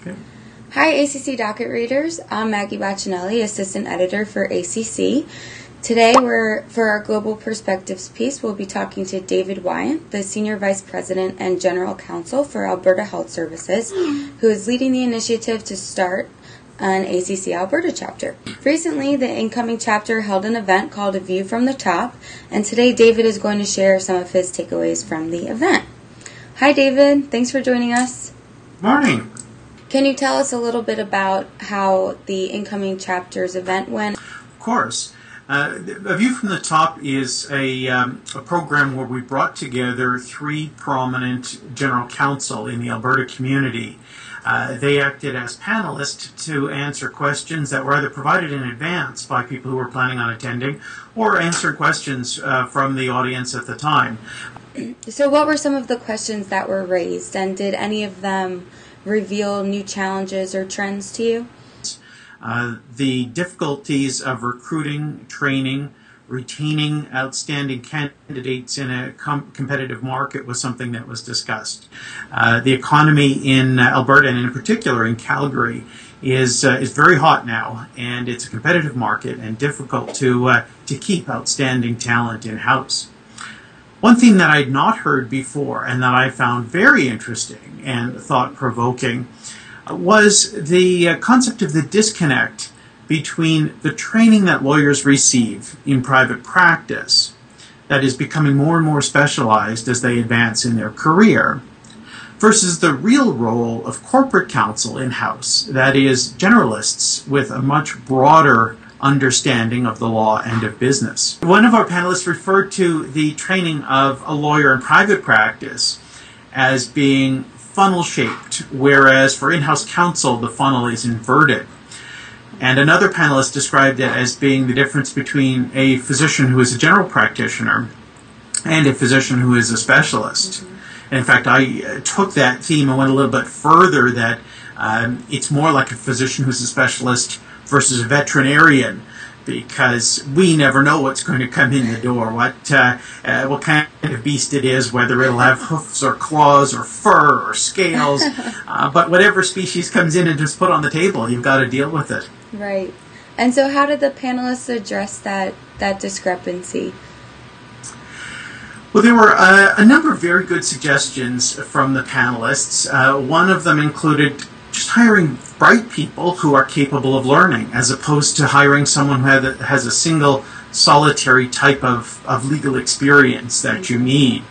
Okay. Hi, ACC docket readers. I'm Maggie Baccinelli, Assistant Editor for ACC. Today, for our Global Perspectives piece, we'll be talking to David Weyant, the Senior Vice President and General Counsel for Alberta Health Services, who is leading the initiative to start an ACC Alberta chapter. Recently, the incoming chapter held an event called A View from the Top, and today David is going to share some of his takeaways from the event. Hi, David. Thanks for joining us. Morning. Can you tell us a little bit about how the incoming chapter's event went? Of course. A View from the Top is a program where we brought together three prominent general counsel in the Alberta community. They acted as panelists to answer questions that were either provided in advance by people who were planning on attending or answered questions from the audience at the time. So what were some of the questions that were raised, and did any of them reveal new challenges or trends to you? The difficulties of recruiting, training, retaining outstanding candidates in a competitive market was something that was discussed. The economy in Alberta, and in particular in Calgary, is very hot now, and it's a competitive market and difficult to keep outstanding talent in-house. One theme that I'd not heard before and that I found very interesting and thought-provoking was the concept of the disconnect between the training that lawyers receive in private practice, that is becoming more and more specialized as they advance in their career, versus the real role of corporate counsel in-house, that is generalists with a much broader understanding of the law and of business. One of our panelists referred to the training of a lawyer in private practice as being funnel-shaped, whereas for in-house counsel the funnel is inverted. And another panelist described it as being the difference between a physician who is a general practitioner and a physician who is a specialist. Mm-hmm. And in fact, I took that theme and went a little bit further, that it's more like a physician who's a specialist versus a veterinarian, because we never know what's going to come in the door, what kind of beast it is, whether it'll have hoofs or claws or fur or scales. But whatever species comes in and just put on the table, you've got to deal with it. Right. And so how did the panelists address that discrepancy? Well, there were a number of very good suggestions from the panelists. One of them included just hiring bright people who are capable of learning, as opposed to hiring someone who has a single solitary type of legal experience that you need.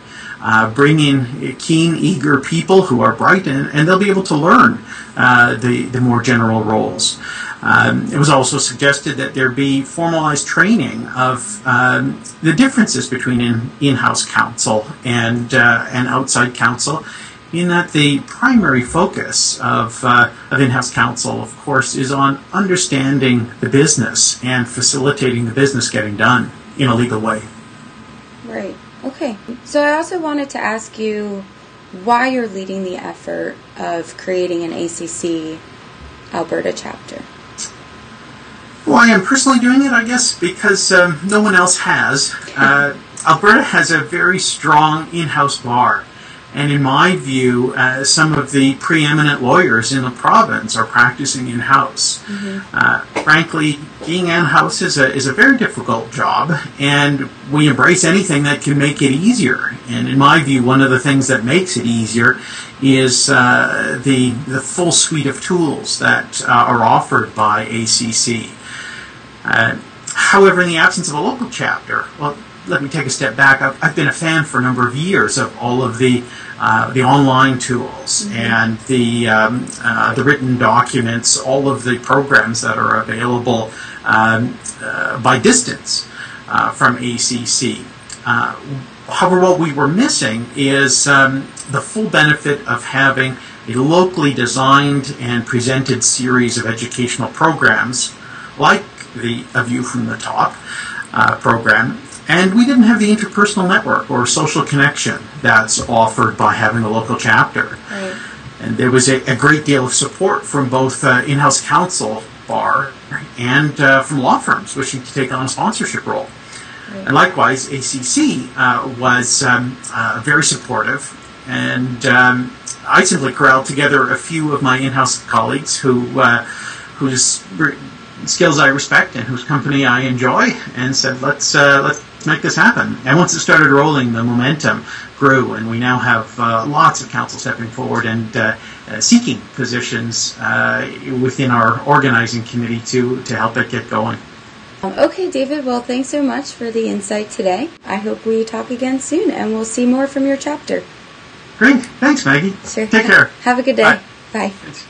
Bring in keen, eager people who are bright, and they'll be able to learn the more general roles. It was also suggested that there be formalized training of the differences between in-house counsel and outside counsel, in that the primary focus of in-house counsel, of course, is on understanding the business and facilitating the business getting done in a legal way. Right. Okay. So I also wanted to ask you why you're leading the effort of creating an ACC Alberta chapter. Why I'm personally doing it, I guess, because no one else has. Alberta has a very strong in-house bar. And in my view, some of the preeminent lawyers in the province are practicing in-house. Mm-hmm. Frankly, being in-house is a very difficult job, and we embrace anything that can make it easier. And in my view, one of the things that makes it easier is the full suite of tools that are offered by ACC. However, in the absence of a local chapter, well, let me take a step back. I've been a fan for a number of years of all of the online tools, mm-hmm. and the written documents, all of the programs that are available by distance from ACC. However, what we were missing is the full benefit of having a locally designed and presented series of educational programs like the A View from the Top program. And we didn't have the interpersonal network or social connection that's offered by having a local chapter. Right. And there was a great deal of support from both in-house counsel bar and from law firms wishing to take on a sponsorship role. Right. And likewise, ACC was very supportive And I simply corralled together a few of my in-house colleagues whose skills I respect and whose company I enjoy, and said, let's make this happen. And once it started rolling, the momentum grew, and we now have lots of council stepping forward and seeking positions within our organizing committee to help it get going. Okay, David, well, thanks so much for the insight today. I hope we talk again soon, and we'll see more from your chapter. Great. Thanks, Maggie. Sure. Take care. Have a good day. Bye. Bye. Thanks.